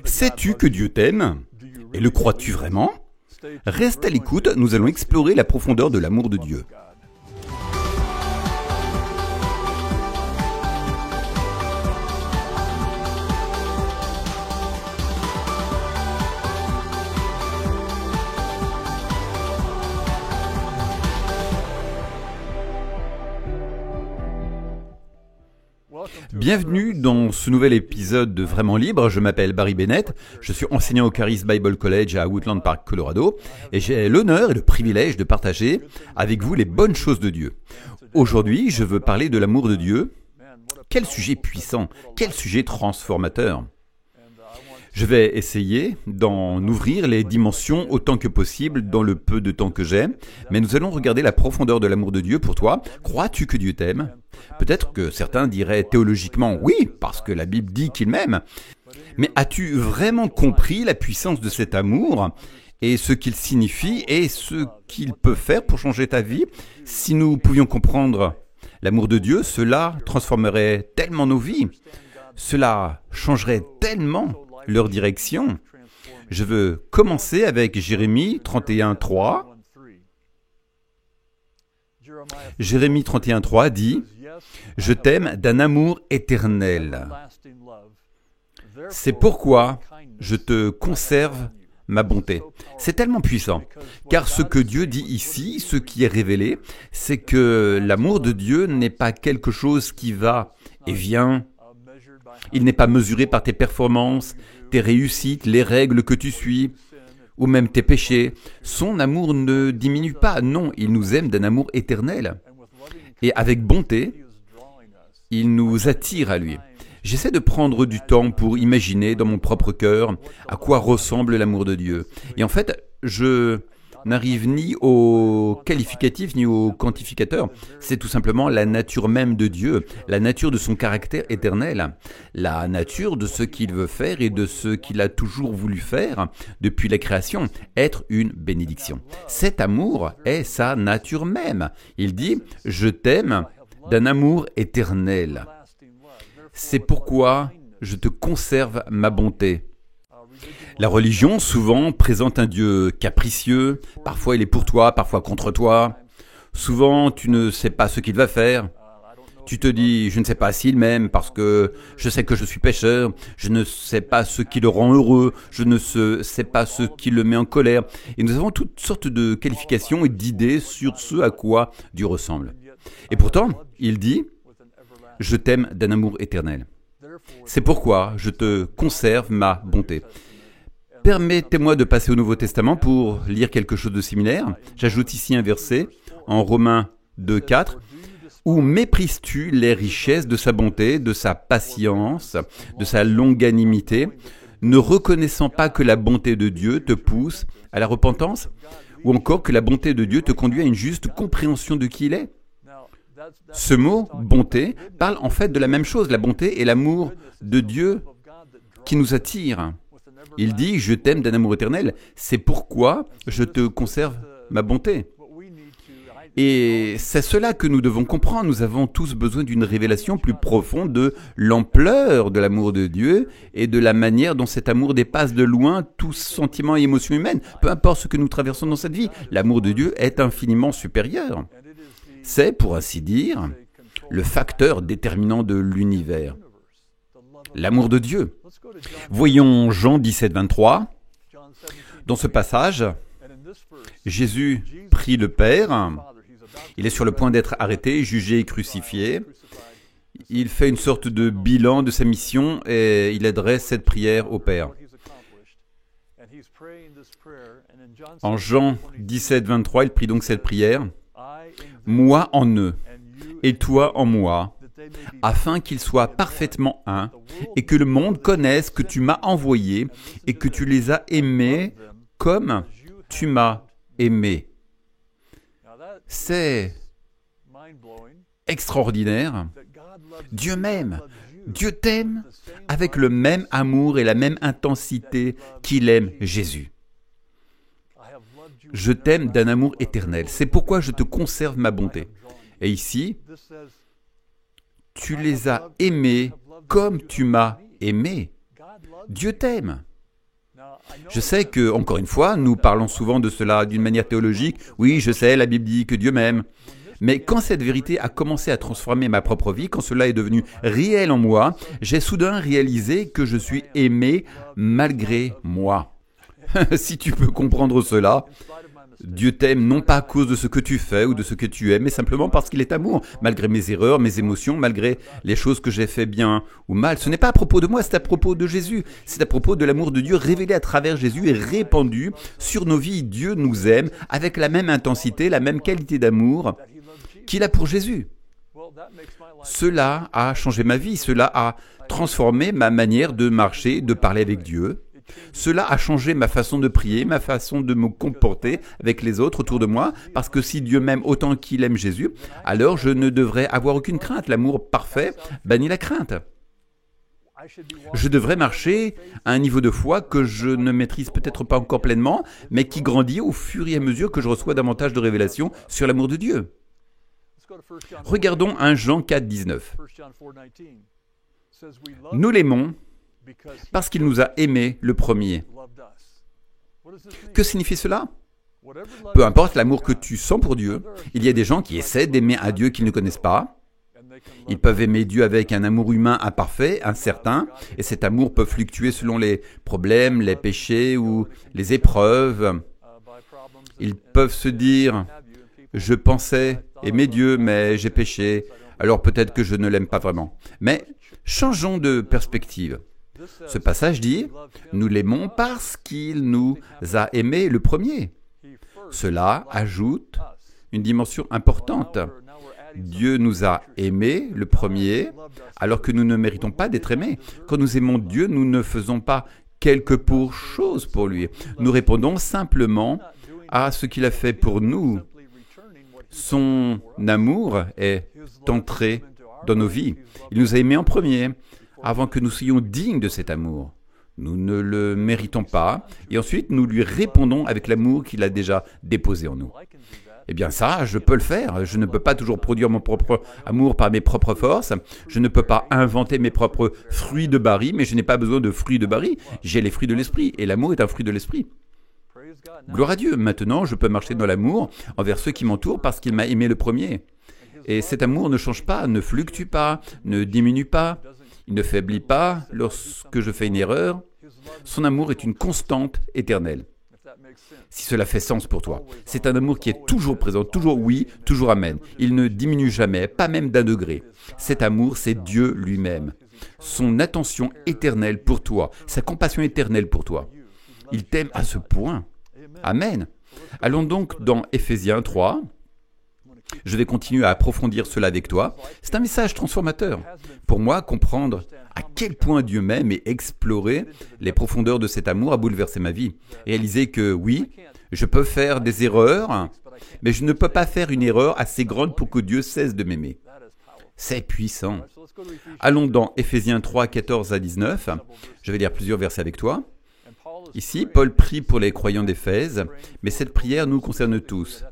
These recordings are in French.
Sais-tu que Dieu t'aime? Et le crois-tu vraiment? Reste à l'écoute, nous allons explorer la profondeur de l'amour de Dieu. Bienvenue dans ce nouvel épisode de Vraiment Libre. Je m'appelle Barry Bennett, je suis enseignant au Charis Bible College à Woodland Park, Colorado, et j'ai l'honneur et le privilège de partager avec vous les bonnes choses de Dieu. Aujourd'hui, je veux parler de l'amour de Dieu. Quel sujet puissant, quel sujet transformateur. Je vais essayer d'en ouvrir les dimensions autant que possible dans le peu de temps que j'ai, mais nous allons regarder la profondeur de l'amour de Dieu pour toi. Crois-tu que Dieu t'aime? Peut-être que certains diraient théologiquement oui, parce que la Bible dit qu'il m'aime. Mais as-tu vraiment compris la puissance de cet amour et ce qu'il signifie et ce qu'il peut faire pour changer ta vie? Si nous pouvions comprendre l'amour de Dieu, cela transformerait tellement nos vies. Cela changerait tellement leur direction. Je veux commencer avec Jérémie 31:3. Jérémie 31:3 dit « Je t'aime d'un amour éternel. C'est pourquoi je te conserve ma bonté. » C'est tellement puissant, car ce que Dieu dit ici, ce qui est révélé, c'est que l'amour de Dieu n'est pas quelque chose qui va et vient. Il n'est pas mesuré par tes performances, tes réussites, les règles que tu suis, ou même tes péchés. Son amour ne diminue pas, non, il nous aime d'un amour éternel. Et avec bonté, il nous attire à lui. J'essaie de prendre du temps pour imaginer dans mon propre cœur à quoi ressemble l'amour de Dieu. Et en fait, je n'arrive ni au qualificatif ni au quantificateur. C'est tout simplement la nature même de Dieu, la nature de son caractère éternel, la nature de ce qu'il veut faire et de ce qu'il a toujours voulu faire depuis la création, être une bénédiction. Cet amour est sa nature même. Il dit « Je t'aime d'un amour éternel. C'est pourquoi je te conserve ma bonté. » La religion, souvent, présente un Dieu capricieux. Parfois, il est pour toi, parfois contre toi. Souvent, tu ne sais pas ce qu'il va faire. Tu te dis, je ne sais pas s'il m'aime parce que je sais que je suis pécheur. Je ne sais pas ce qui le rend heureux. Je ne sais pas ce qui le met en colère. Et nous avons toutes sortes de qualifications et d'idées sur ce à quoi Dieu ressemble. Et pourtant, il dit, je t'aime d'un amour éternel. C'est pourquoi je te conserve ma bonté. Permettez-moi de passer au Nouveau Testament pour lire quelque chose de similaire. J'ajoute ici un verset en Romains 2:4. Où méprises-tu les richesses de sa bonté, de sa patience, de sa longanimité, ne reconnaissant pas que la bonté de Dieu te pousse à la repentance, ou encore que la bonté de Dieu te conduit à une juste compréhension de qui il est? Ce mot « bonté » parle en fait de la même chose, la bonté et l'amour de Dieu qui nous attire. Il dit « Je t'aime d'un amour éternel, c'est pourquoi je te conserve ma bonté ». Et c'est cela que nous devons comprendre. Nous avons tous besoin d'une révélation plus profonde de l'ampleur de l'amour de Dieu et de la manière dont cet amour dépasse de loin tout sentiment et émotion humaine. Peu importe ce que nous traversons dans cette vie, l'amour de Dieu est infiniment supérieur. C'est, pour ainsi dire, le facteur déterminant de l'univers. L'amour de Dieu. Voyons Jean 17:23. Dans ce passage, Jésus prie le Père. Il est sur le point d'être arrêté, jugé et crucifié. Il fait une sorte de bilan de sa mission et il adresse cette prière au Père. En Jean 17:23, il prie donc cette prière. « Moi en eux, et toi en moi, afin qu'ils soient parfaitement un, et que le monde connaisse que tu m'as envoyé, et que tu les as aimés comme tu m'as aimé. » C'est extraordinaire. Dieu m'aime. Dieu t'aime avec le même amour et la même intensité qu'il aime Jésus. Je t'aime d'un amour éternel. C'est pourquoi je te conserve ma bonté. Et ici, tu les as aimés comme tu m'as aimé. Dieu t'aime. Je sais que, encore une fois, nous parlons souvent de cela d'une manière théologique. Oui, je sais, la Bible dit que Dieu m'aime. Mais quand cette vérité a commencé à transformer ma propre vie, quand cela est devenu réel en moi, j'ai soudain réalisé que je suis aimé malgré moi. Si tu peux comprendre cela, Dieu t'aime non pas à cause de ce que tu fais ou de ce que tu es, mais simplement parce qu'il est amour, malgré mes erreurs, mes émotions, malgré les choses que j'ai fait bien ou mal. Ce n'est pas à propos de moi, c'est à propos de Jésus. C'est à propos de l'amour de Dieu révélé à travers Jésus et répandu sur nos vies. Dieu nous aime avec la même intensité, la même qualité d'amour qu'il a pour Jésus. Cela a changé ma vie, cela a transformé ma manière de marcher, de parler avec Dieu. Cela a changé ma façon de prier, ma façon de me comporter avec les autres autour de moi, parce que si Dieu m'aime autant qu'il aime Jésus, alors je ne devrais avoir aucune crainte. L'amour parfait bannit la crainte. Je devrais marcher à un niveau de foi que je ne maîtrise peut-être pas encore pleinement, mais qui grandit au fur et à mesure que je reçois davantage de révélations sur l'amour de Dieu. Regardons 1 Jean 4, 19. Nous l'aimons parce qu'il nous a aimés le premier. Que signifie cela? Peu importe l'amour que tu sens pour Dieu, il y a des gens qui essaient d'aimer un Dieu qu'ils ne connaissent pas. Ils peuvent aimer Dieu avec un amour humain imparfait, incertain, et cet amour peut fluctuer selon les problèmes, les péchés ou les épreuves. Ils peuvent se dire « Je pensais aimer Dieu, mais j'ai péché, alors peut-être que je ne l'aime pas vraiment. » Mais changeons de perspective. Ce passage dit « Nous l'aimons parce qu'il nous a aimés le premier. » Cela ajoute une dimension importante. Dieu nous a aimés le premier, alors que nous ne méritons pas d'être aimés. Quand nous aimons Dieu, nous ne faisons pas quelque chose pour lui. Nous répondons simplement à ce qu'il a fait pour nous. Son amour est entré dans nos vies. Il nous a aimés en premier, avant que nous soyons dignes de cet amour. Nous ne le méritons pas, et ensuite nous lui répondons avec l'amour qu'il a déjà déposé en nous. Eh bien ça, je peux le faire. Je ne peux pas toujours produire mon propre amour par mes propres forces. Je ne peux pas inventer mes propres fruits de Barry, mais je n'ai pas besoin de fruits de Barry. J'ai les fruits de l'esprit, et l'amour est un fruit de l'esprit. Gloire à Dieu. Maintenant, je peux marcher dans l'amour envers ceux qui m'entourent parce qu'il m'a aimé le premier. Et cet amour ne change pas, ne fluctue pas, ne diminue pas. Il ne faiblit pas lorsque je fais une erreur. Son amour est une constante éternelle. Si cela fait sens pour toi, c'est un amour qui est toujours présent, toujours oui, toujours amen. Il ne diminue jamais, pas même d'un degré. Cet amour, c'est Dieu lui-même. Son attention éternelle pour toi, sa compassion éternelle pour toi. Il t'aime à ce point. Amen. Allons donc dans Éphésiens 3. Je vais continuer à approfondir cela avec toi. C'est un message transformateur. Pour moi, comprendre à quel point Dieu m'aime et explorer les profondeurs de cet amour a bouleversé ma vie. Réaliser que oui, je peux faire des erreurs, mais je ne peux pas faire une erreur assez grande pour que Dieu cesse de m'aimer. C'est puissant. Allons dans Éphésiens 3, 14 à 19. Je vais lire plusieurs versets avec toi. Ici, Paul prie pour les croyants d'Éphèse, mais cette prière nous concerne tous.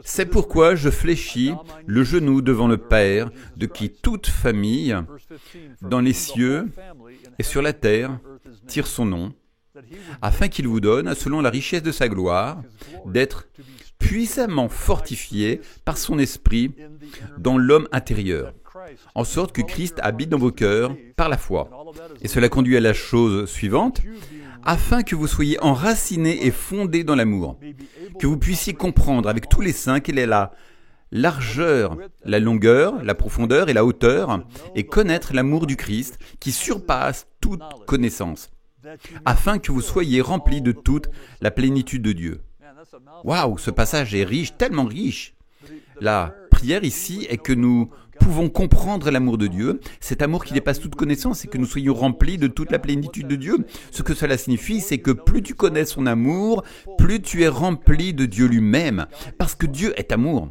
C'est pourquoi je fléchis le genou devant le Père, de qui toute famille, dans les cieux et sur la terre, tire son nom, afin qu'il vous donne, selon la richesse de sa gloire, d'être puissamment fortifié par son esprit dans l'homme intérieur, en sorte que Christ habite dans vos cœurs par la foi. Et cela conduit à la chose suivante, afin que vous soyez enracinés et fondés dans l'amour, que vous puissiez comprendre avec tous les saints quelle est la largeur, la longueur, la profondeur et la hauteur, et connaître l'amour du Christ qui surpasse toute connaissance, afin que vous soyez remplis de toute la plénitude de Dieu. Waouh, ce passage est riche, tellement riche. La prière ici est que nous pouvons comprendre l'amour de Dieu, cet amour qui dépasse toute connaissance et que nous soyons remplis de toute la plénitude de Dieu. Ce que cela signifie, c'est que plus tu connais son amour, plus tu es rempli de Dieu lui-même, parce que Dieu est amour.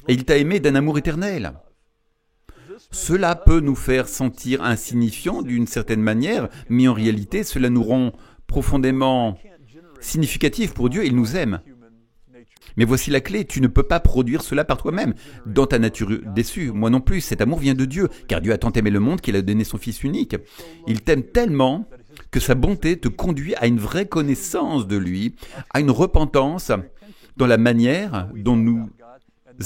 Et il t'a aimé d'un amour éternel. Cela peut nous faire sentir insignifiants d'une certaine manière, mais en réalité, cela nous rend profondément significatifs pour Dieu. Il nous aime. Mais voici la clé, tu ne peux pas produire cela par toi-même, dans ta nature déçue. Moi non plus, cet amour vient de Dieu, car Dieu a tant aimé le monde qu'il a donné son Fils unique. Il t'aime tellement que sa bonté te conduit à une vraie connaissance de lui, à une repentance dans la manière dont nous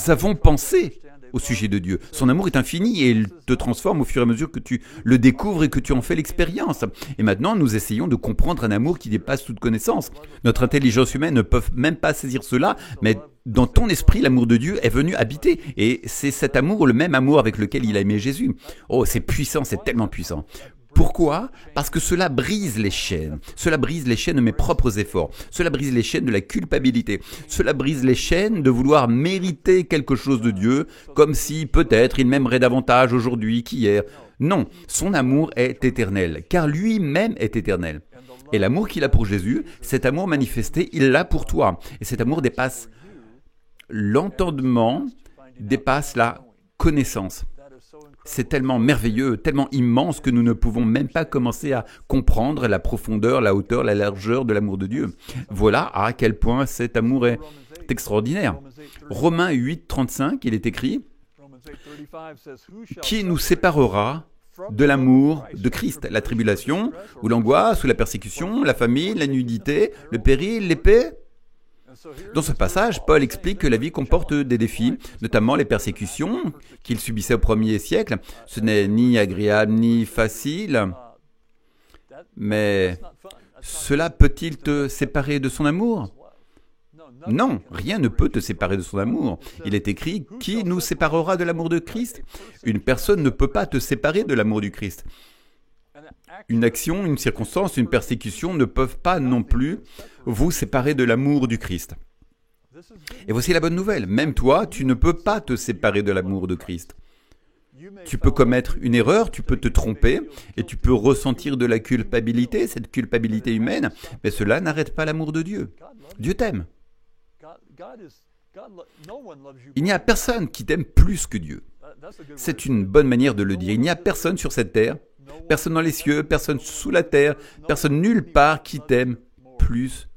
avons pensé au sujet de Dieu. Son amour est infini et il te transforme au fur et à mesure que tu le découvres et que tu en fais l'expérience. Et maintenant, nous essayons de comprendre un amour qui dépasse toute connaissance. Notre intelligence humaine ne peut même pas saisir cela, mais dans ton esprit, l'amour de Dieu est venu habiter. Et c'est cet amour, le même amour avec lequel il a aimé Jésus. Oh, c'est puissant, c'est tellement puissant. Pourquoi? Parce que cela brise les chaînes. Cela brise les chaînes de mes propres efforts. Cela brise les chaînes de la culpabilité. Cela brise les chaînes de vouloir mériter quelque chose de Dieu, comme si peut-être il m'aimerait davantage aujourd'hui qu'hier. Non, son amour est éternel, car lui-même est éternel. Et l'amour qu'il a pour Jésus, cet amour manifesté, il l'a pour toi. Et cet amour dépasse l'entendement, dépasse la connaissance. C'est tellement merveilleux, tellement immense que nous ne pouvons même pas commencer à comprendre la profondeur, la hauteur, la largeur de l'amour de Dieu. Voilà à quel point cet amour est extraordinaire. Romains 8, 35, il est écrit « Qui nous séparera de l'amour de Christ? La tribulation, ou l'angoisse, ou la persécution, la famine, la nudité, le péril, l'épée ?» Dans ce passage, Paul explique que la vie comporte des défis, notamment les persécutions qu'il subissait au 1er siècle. Ce n'est ni agréable ni facile, mais cela peut-il te séparer de son amour? Non, rien ne peut te séparer de son amour. Il est écrit « Qui nous séparera de l'amour de Christ ?» Une personne ne peut pas te séparer de l'amour du Christ. Une action, une circonstance, une persécution ne peuvent pas non plus vous séparer de l'amour du Christ. Et voici la bonne nouvelle. Même toi, tu ne peux pas te séparer de l'amour de Christ. Tu peux commettre une erreur, tu peux te tromper, et tu peux ressentir de la culpabilité, cette culpabilité humaine, mais cela n'arrête pas l'amour de Dieu. Dieu t'aime. Il n'y a personne qui t'aime plus que Dieu. C'est une bonne manière de le dire. Il n'y a personne sur cette terre, personne dans les cieux, personne sous la terre, personne nulle part qui t'aime plus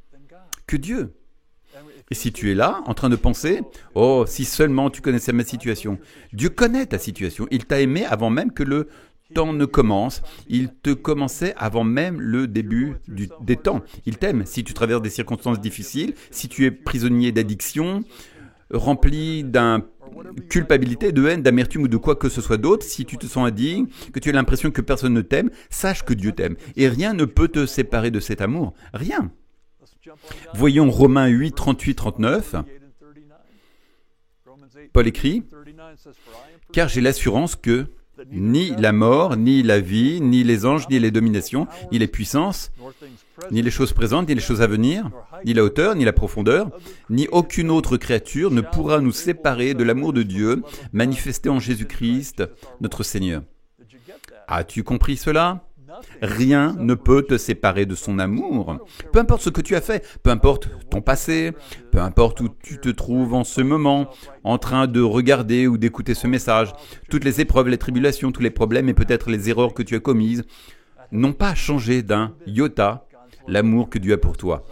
que Dieu. Et si tu es là, en train de penser, « Oh, si seulement tu connaissais ma situation !» Dieu connaît ta situation. Il t'a aimé avant même que le temps ne commence. Il te commençait avant même le début des temps. Il t'aime. Si tu traverses des circonstances difficiles, si tu es prisonnier d'addiction, rempli d'une culpabilité, de haine, d'amertume ou de quoi que ce soit d'autre, si tu te sens indigne, que tu as l'impression que personne ne t'aime, sache que Dieu t'aime. Et rien ne peut te séparer de cet amour. Rien. Voyons Romains 8, 38, 39. Paul écrit « Car j'ai l'assurance que ni la mort, ni la vie, ni les anges, ni les dominations, ni les puissances, ni les choses présentes, ni les choses à venir, ni la hauteur, ni la profondeur, ni aucune autre créature ne pourra nous séparer de l'amour de Dieu manifesté en Jésus-Christ, notre Seigneur. » As-tu compris cela? Rien ne peut te séparer de son amour. Peu importe ce que tu as fait, peu importe ton passé, peu importe où tu te trouves en ce moment, en train de regarder ou d'écouter ce message, toutes les épreuves, les tribulations, tous les problèmes et peut-être les erreurs que tu as commises n'ont pas changé d'un iota l'amour que Dieu a pour toi.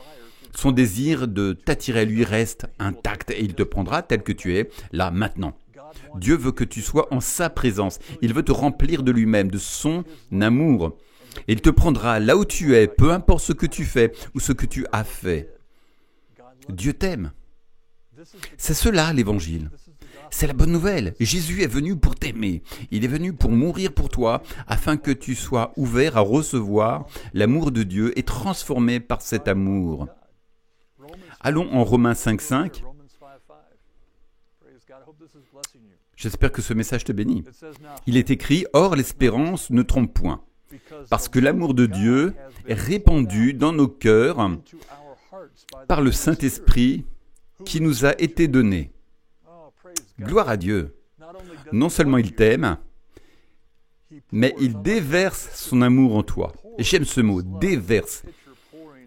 Son désir de t'attirer à lui reste intact et il te prendra tel que tu es, là, maintenant. Dieu veut que tu sois en sa présence. Il veut te remplir de lui-même, de son amour. Et il te prendra là où tu es, peu importe ce que tu fais ou ce que tu as fait. Dieu t'aime. C'est cela l'évangile. C'est la bonne nouvelle. Jésus est venu pour t'aimer. Il est venu pour mourir pour toi afin que tu sois ouvert à recevoir l'amour de Dieu et transformé par cet amour. Allons en Romains 5.5. J'espère que ce message te bénit. Il est écrit « Or l'espérance ne trompe point, parce que l'amour de Dieu est répandu dans nos cœurs par le Saint-Esprit qui nous a été donné. » Gloire à Dieu. Non seulement il t'aime, mais il déverse son amour en toi. Et j'aime ce mot, déverse.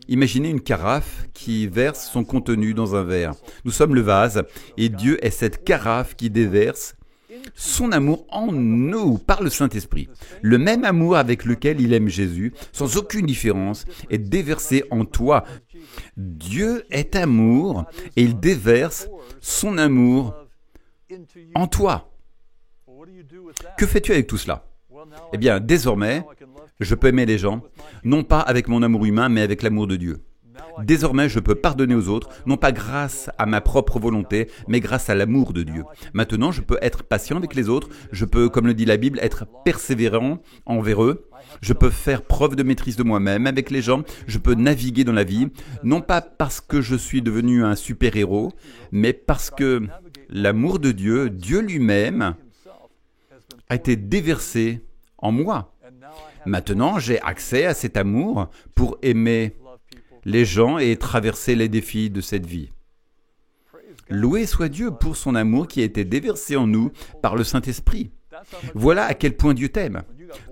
Imaginez une carafe qui verse son contenu dans un verre. Nous sommes le vase et Dieu est cette carafe qui déverse son amour en nous par le Saint-Esprit. Le même amour avec lequel il aime Jésus, sans aucune différence, est déversé en toi. Dieu est amour et il déverse son amour en toi. Que fais-tu avec tout cela? Eh bien, désormais, je peux aimer les gens, non pas avec mon amour humain, mais avec l'amour de Dieu. Désormais, je peux pardonner aux autres, non pas grâce à ma propre volonté, mais grâce à l'amour de Dieu. Maintenant, je peux être patient avec les autres, je peux, comme le dit la Bible, être persévérant envers eux, je peux faire preuve de maîtrise de moi-même avec les gens, je peux naviguer dans la vie, non pas parce que je suis devenu un super-héros, mais parce que l'amour de Dieu, Dieu lui-même, a été déversé en moi. Maintenant, j'ai accès à cet amour pour aimer les gens et traverser les défis de cette vie. Loué soit Dieu pour son amour qui a été déversé en nous par le Saint-Esprit. Voilà à quel point Dieu t'aime.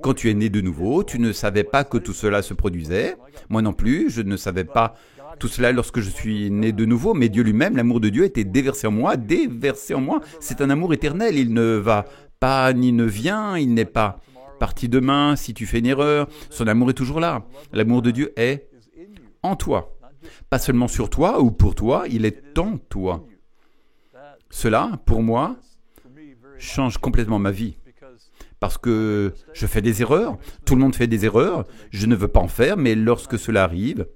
Quand tu es né de nouveau, tu ne savais pas que tout cela se produisait. Moi non plus, je ne savais pas tout cela lorsque je suis né de nouveau, mais Dieu lui-même, l'amour de Dieu était déversé en moi, déversé en moi. C'est un amour éternel, il ne va pas ni ne vient, il n'est pas parti demain si tu fais une erreur. Son amour est toujours là. L'amour de Dieu est en toi. Pas seulement sur toi ou pour toi, il est en toi. Cela, pour moi, change complètement ma vie. Parce que je fais des erreurs, tout le monde fait des erreurs, je ne veux pas en faire, mais lorsque cela arrive,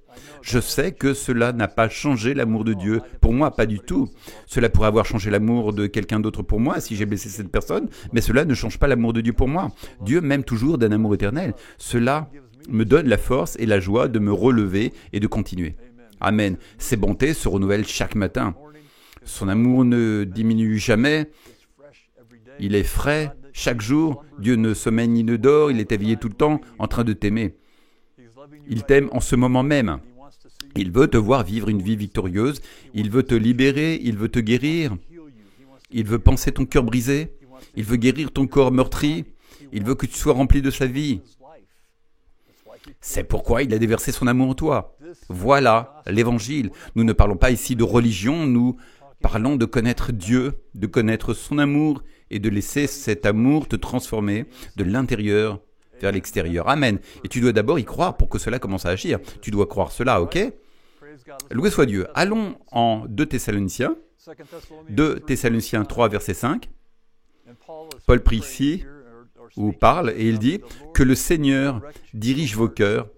je sais que cela n'a pas changé l'amour de Dieu. Pour moi, pas du tout. Cela pourrait avoir changé l'amour de quelqu'un d'autre pour moi si j'ai blessé cette personne, mais cela ne change pas l'amour de Dieu pour moi. Dieu m'aime toujours d'un amour éternel. Cela me donne la force et la joie de me relever et de continuer. Amen. Ses bontés se renouvellent chaque matin. Son amour ne diminue jamais. Il est frais chaque jour. Dieu ne sommeille ni ne dort. Il est éveillé tout le temps en train de t'aimer. Il t'aime en ce moment même. Il veut te voir vivre une vie victorieuse. Il veut te libérer. Il veut te guérir. Il veut panser ton cœur brisé. Il veut guérir ton corps meurtri. Il veut que tu sois rempli de sa vie. C'est pourquoi il a déversé son amour en toi. Voilà l'Évangile. Nous ne parlons pas ici de religion, nous parlons de connaître Dieu, de connaître son amour et de laisser cet amour te transformer de l'intérieur vers l'extérieur. Amen. Et tu dois d'abord y croire pour que cela commence à agir. Tu dois croire cela, ok? Loué soit Dieu. Allons en 2 Thessaloniciens 3, verset 5. Paul prie ici, ou parle, et il dit que le Seigneur dirige vos cœurs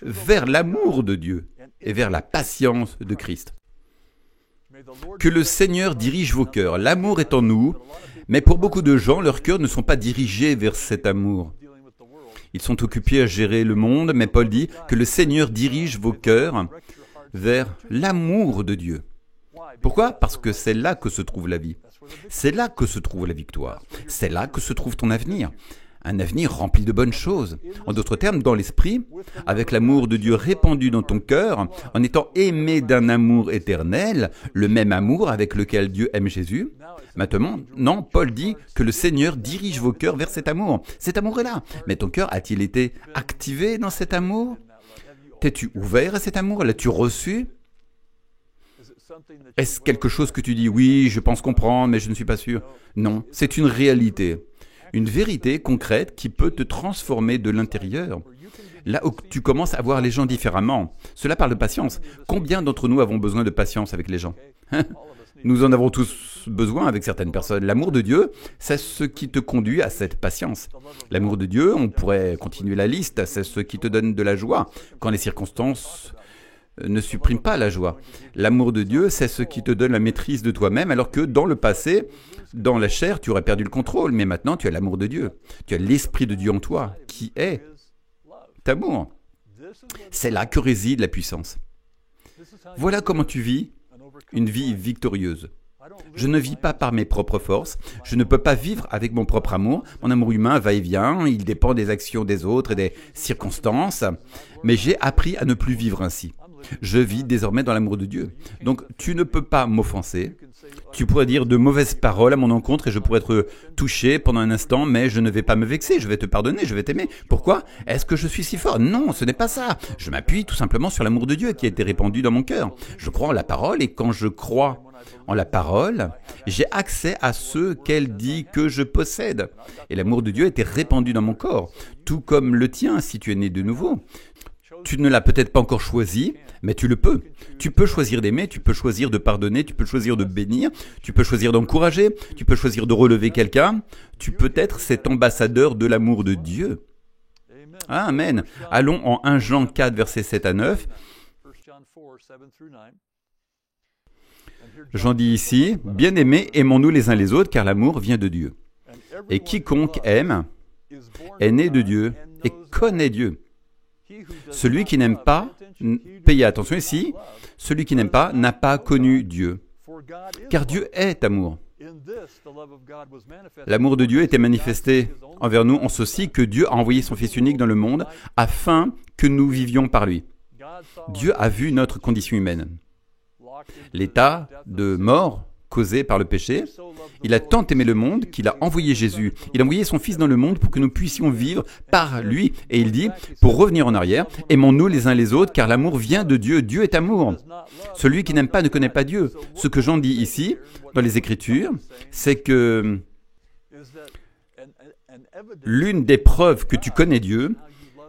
vers l'amour de Dieu et vers la patience de Christ. Que le Seigneur dirige vos cœurs. L'amour est en nous, mais pour beaucoup de gens, leurs cœurs ne sont pas dirigés vers cet amour. Ils sont occupés à gérer le monde, mais Paul dit que le Seigneur dirige vos cœurs vers l'amour de Dieu. Pourquoi? Parce que c'est là que se trouve la vie. C'est là que se trouve la victoire. C'est là que se trouve ton avenir. Un avenir rempli de bonnes choses. En d'autres termes, dans l'esprit, avec l'amour de Dieu répandu dans ton cœur, en étant aimé d'un amour éternel, le même amour avec lequel Dieu aime Jésus. Maintenant, non, Paul dit que le Seigneur dirige vos cœurs vers cet amour. Cet amour est là. Mais ton cœur a-t-il été activé dans cet amour? T'es-tu ouvert à cet amour? L'as-tu reçu? Est-ce quelque chose que tu dis, oui, je pense comprendre, mais je ne suis pas sûr? Non, c'est une réalité. Une vérité concrète qui peut te transformer de l'intérieur. Là où tu commences à voir les gens différemment. Cela parle de patience. Combien d'entre nous avons besoin de patience avec les gens? Nous en avons tous besoin avec certaines personnes. L'amour de Dieu, c'est ce qui te conduit à cette patience. L'amour de Dieu, on pourrait continuer la liste, c'est ce qui te donne de la joie quand les circonstances ne suppriment pas la joie. L'amour de Dieu, c'est ce qui te donne la maîtrise de toi-même, alors que dans le passé, dans la chair, tu aurais perdu le contrôle, mais maintenant tu as l'amour de Dieu. Tu as l'Esprit de Dieu en toi, qui est amour. C'est là que réside la puissance. Voilà comment tu vis une vie victorieuse. Je ne vis pas par mes propres forces, je ne peux pas vivre avec mon propre amour. Mon amour humain va et vient, il dépend des actions des autres et des circonstances, mais j'ai appris à ne plus vivre ainsi. Je vis désormais dans l'amour de Dieu. Donc tu ne peux pas m'offenser. Tu pourrais dire de mauvaises paroles à mon encontre et je pourrais être touché pendant un instant, mais je ne vais pas me vexer, je vais te pardonner, je vais t'aimer. Pourquoi? Est-ce que je suis si fort? Non, ce n'est pas ça. Je m'appuie tout simplement sur l'amour de Dieu qui a été répandu dans mon cœur. Je crois en la parole et quand je crois en la parole, j'ai accès à ce qu'elle dit que je possède. Et l'amour de Dieu a été répandu dans mon corps, tout comme le tien si tu es né de nouveau. Tu ne l'as peut-être pas encore choisi, mais tu le peux. Tu peux choisir d'aimer, tu peux choisir de pardonner, tu peux choisir de bénir, tu peux choisir d'encourager, tu peux choisir de relever quelqu'un. Tu peux être cet ambassadeur de l'amour de Dieu. Amen. Allons en 1 Jean 4, versets 7 à 9. Jean dit ici, « Bien-aimés, aimons-nous les uns les autres, car l'amour vient de Dieu. Et quiconque aime est né de Dieu et connaît Dieu. Celui qui n'aime pas, payez attention ici, celui qui n'aime pas n'a pas connu Dieu, car Dieu est amour. L'amour de Dieu était manifesté envers nous en ceci que Dieu a envoyé son Fils unique dans le monde afin que nous vivions par lui. Dieu a vu notre condition humaine. L'état de mort causé par le péché, il a tant aimé le monde qu'il a envoyé Jésus. Il a envoyé son Fils dans le monde pour que nous puissions vivre par lui. Et il dit, pour revenir en arrière, aimons-nous les uns les autres, car l'amour vient de Dieu. Dieu est amour. Celui qui n'aime pas ne connaît pas Dieu. Ce que Jean dit ici, dans les Écritures, c'est que l'une des preuves que tu connais Dieu,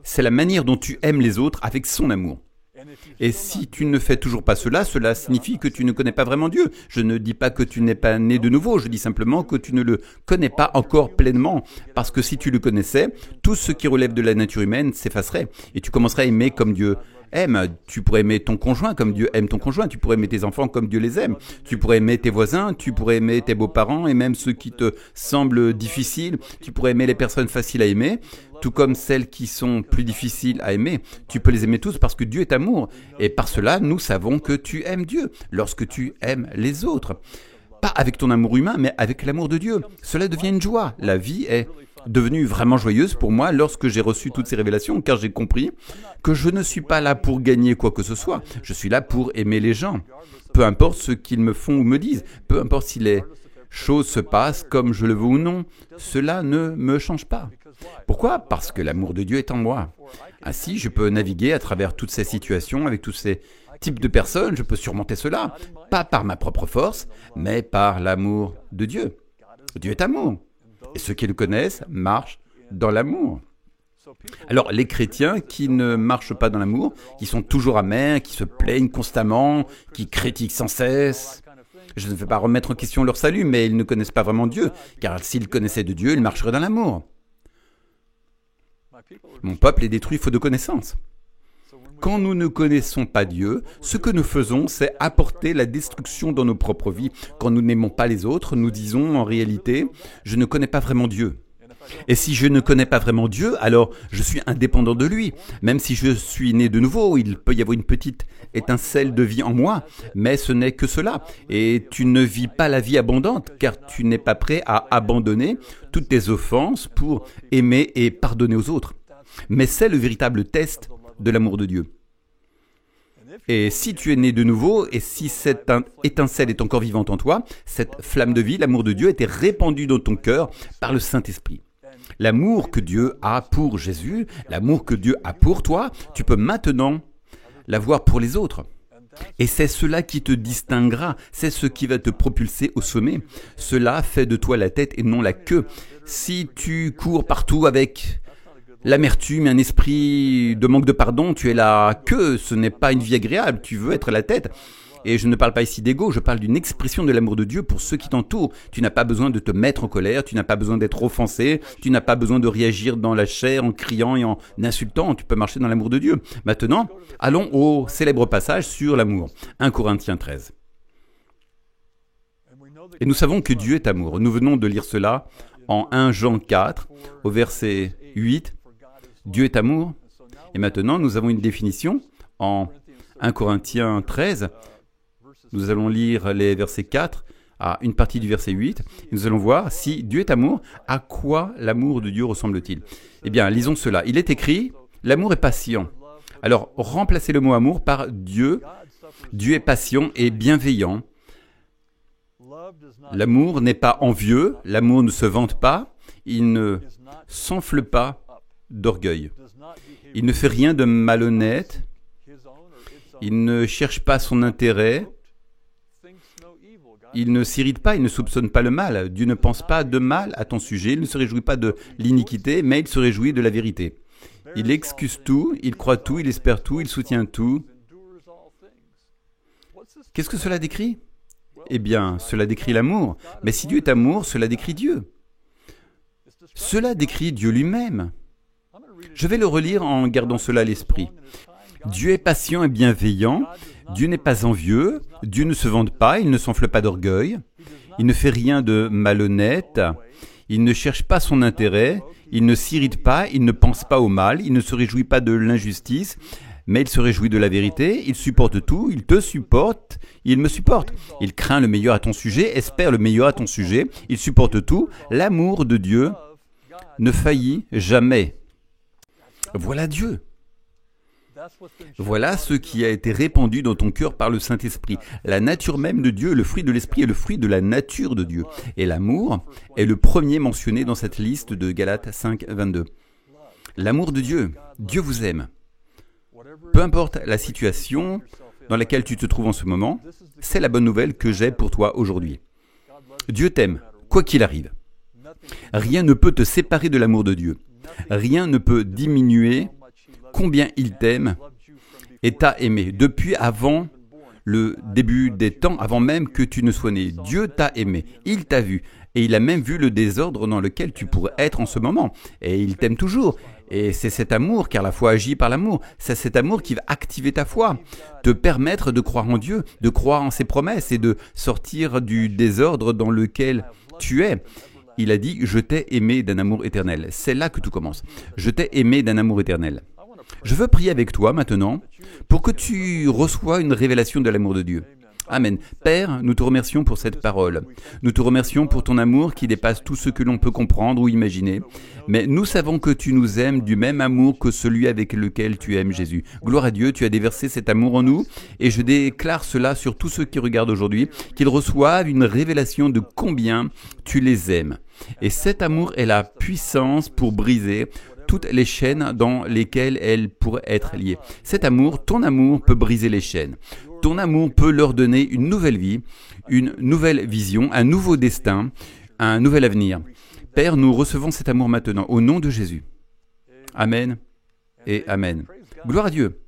c'est la manière dont tu aimes les autres avec son amour. Et si tu ne fais toujours pas cela, cela signifie que tu ne connais pas vraiment Dieu. Je ne dis pas que tu n'es pas né de nouveau, je dis simplement que tu ne le connais pas encore pleinement. Parce que si tu le connaissais, tout ce qui relève de la nature humaine s'effacerait. Et tu commencerais à aimer comme Dieu aime. Tu pourrais aimer ton conjoint comme Dieu aime ton conjoint. Tu pourrais aimer tes enfants comme Dieu les aime. Tu pourrais aimer tes voisins, tu pourrais aimer tes beaux-parents et même ceux qui te semblent difficiles. Tu pourrais aimer les personnes faciles à aimer, tout comme celles qui sont plus difficiles à aimer. Tu peux les aimer tous parce que Dieu est amour. Et par cela, nous savons que tu aimes Dieu lorsque tu aimes les autres. Pas avec ton amour humain, mais avec l'amour de Dieu. Cela devient une joie. La vie est devenue vraiment joyeuse pour moi lorsque j'ai reçu toutes ces révélations, car j'ai compris que je ne suis pas là pour gagner quoi que ce soit. Je suis là pour aimer les gens. Peu importe ce qu'ils me font ou me disent, peu importe si les choses se passent comme je le veux ou non, cela ne me change pas. Pourquoi? Parce que l'amour de Dieu est en moi. Ainsi, je peux naviguer à travers toutes ces situations, avec tous ces types de personnes, je peux surmonter cela, pas par ma propre force, mais par l'amour de Dieu. Dieu est amour. Et ceux qui le connaissent marchent dans l'amour. Alors, les chrétiens qui ne marchent pas dans l'amour, qui sont toujours amers, qui se plaignent constamment, qui critiquent sans cesse, je ne vais pas remettre en question leur salut, mais ils ne connaissent pas vraiment Dieu, car s'ils connaissaient de Dieu, ils marcheraient dans l'amour. Mon peuple est détruit faute de connaissance. Quand nous ne connaissons pas Dieu, ce que nous faisons, c'est apporter la destruction dans nos propres vies. Quand nous n'aimons pas les autres, nous disons en réalité, je ne connais pas vraiment Dieu. Et si je ne connais pas vraiment Dieu, alors je suis indépendant de lui. Même si je suis né de nouveau, il peut y avoir une petite étincelle de vie en moi, mais ce n'est que cela. Et tu ne vis pas la vie abondante, car tu n'es pas prêt à abandonner toutes tes offenses pour aimer et pardonner aux autres. Mais c'est le véritable test de l'amour de Dieu. Et si tu es né de nouveau, et si cette étincelle est encore vivante en toi, cette flamme de vie, l'amour de Dieu, a été répandu dans ton cœur par le Saint-Esprit. L'amour que Dieu a pour Jésus, l'amour que Dieu a pour toi, tu peux maintenant l'avoir pour les autres. Et c'est cela qui te distinguera, c'est ce qui va te propulser au sommet. Cela fait de toi la tête et non la queue. Si tu cours partout avec l'amertume, un esprit de manque de pardon, tu es la queue, ce n'est pas une vie agréable, tu veux être la tête. Et je ne parle pas ici d'ego, je parle d'une expression de l'amour de Dieu pour ceux qui t'entourent. Tu n'as pas besoin de te mettre en colère, tu n'as pas besoin d'être offensé, tu n'as pas besoin de réagir dans la chair en criant et en insultant, tu peux marcher dans l'amour de Dieu. Maintenant, allons au célèbre passage sur l'amour, 1 Corinthiens 13. Et nous savons que Dieu est amour. Nous venons de lire cela en 1 Jean 4, au verset 8. Dieu est amour. Et maintenant, nous avons une définition en 1 Corinthiens 13. Nous allons lire les versets 4 à une partie du verset 8. Nous allons voir si Dieu est amour, à quoi l'amour de Dieu ressemble-t-il? Eh bien, lisons cela. Il est écrit, l'amour est patient. Alors, remplacez le mot amour par Dieu. Dieu est patient et bienveillant. L'amour n'est pas envieux, l'amour ne se vante pas, il ne s'enfle pas d'orgueil. Il ne fait rien de malhonnête, il ne cherche pas son intérêt, il ne s'irrite pas, il ne soupçonne pas le mal. Dieu ne pense pas de mal à ton sujet, il ne se réjouit pas de l'iniquité, mais il se réjouit de la vérité. Il excuse tout, il croit tout, il espère tout, il soutient tout. Qu'est-ce que cela décrit ? Eh bien, cela décrit l'amour. Mais si Dieu est amour, cela décrit Dieu. Cela décrit Dieu lui-même. Je vais le relire en gardant cela à l'esprit. Dieu est patient et bienveillant. Dieu n'est pas envieux. Dieu ne se vante pas, il ne s'enfle pas d'orgueil. Il ne fait rien de malhonnête. Il ne cherche pas son intérêt. Il ne s'irrite pas, il ne pense pas au mal. Il ne se réjouit pas de l'injustice. Mais il se réjouit de la vérité, il supporte tout, il te supporte, il me supporte. Il craint le meilleur à ton sujet, espère le meilleur à ton sujet, il supporte tout. L'amour de Dieu ne faillit jamais. Voilà Dieu. Voilà ce qui a été répandu dans ton cœur par le Saint-Esprit. La nature même de Dieu, le fruit de l'Esprit est le fruit de la nature de Dieu. Et l'amour est le premier mentionné dans cette liste de Galates 5, 22. L'amour de Dieu, Dieu vous aime. Peu importe la situation dans laquelle tu te trouves en ce moment, c'est la bonne nouvelle que j'ai pour toi aujourd'hui. Dieu t'aime, quoi qu'il arrive. Rien ne peut te séparer de l'amour de Dieu. Rien ne peut diminuer combien il t'aime et t'a aimé. Depuis avant le début des temps, avant même que tu ne sois né, Dieu t'a aimé, il t'a vu et il a même vu le désordre dans lequel tu pourrais être en ce moment. Et il t'aime toujours. Et c'est cet amour, car la foi agit par l'amour, c'est cet amour qui va activer ta foi, te permettre de croire en Dieu, de croire en ses promesses et de sortir du désordre dans lequel tu es. Il a dit « Je t'ai aimé d'un amour éternel ». C'est là que tout commence. Je t'ai aimé d'un amour éternel. Je veux prier avec toi maintenant pour que tu reçoives une révélation de l'amour de Dieu. Amen. Père, nous te remercions pour cette parole. Nous te remercions pour ton amour qui dépasse tout ce que l'on peut comprendre ou imaginer. Mais nous savons que tu nous aimes du même amour que celui avec lequel tu aimes Jésus. Gloire à Dieu, tu as déversé cet amour en nous et je déclare cela sur tous ceux qui regardent aujourd'hui, qu'ils reçoivent une révélation de combien tu les aimes. Et cet amour est la puissance pour briser toutes les chaînes dans lesquelles elles pourraient être liées. Cet amour, ton amour peut briser les chaînes. Ton amour peut leur donner une nouvelle vie, une nouvelle vision, un nouveau destin, un nouvel avenir. Père, nous recevons cet amour maintenant, au nom de Jésus. Amen et Amen. Gloire à Dieu.